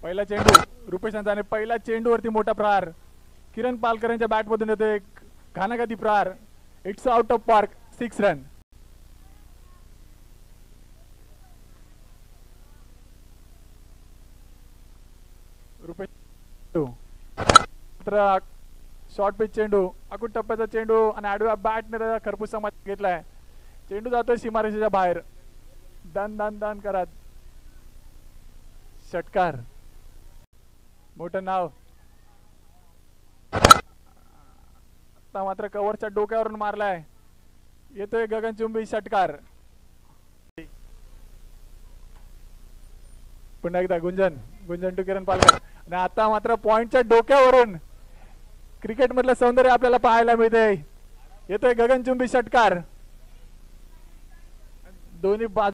पहिला चेंडू रुपेश अंताने पहिला चेंडूवरती मोठा प्रहार. किरण पालकर यांच्या बॅट मधून येतो एक घानाघाती प्रहार. It's out of park, 6 run. Rupesh short pitch चेंडू, आकुट टप्प्याचा चेंडू आणि आडव्या बॅटने त्याचा खरपूस समाज घेतलाय. चेंडू जातोय सीमारेषेच्या बाहेर. दन दन दन करत षटकार. मोठं नाव. आता मात्र कव्हरच्या डोक्यावरून मारलाय. येतोय गगनचुंबी षटकार. पुन्हा एकदा गुंजन टू किरण पालकर. आणि आता मात्र पॉइंटच्या डोक्यावरून क्रिकेट मधलं सौंदर्य आपल्याला पाहायला मिळते. येतोय गगनचुंबी षटकार. दोन्ही बाजू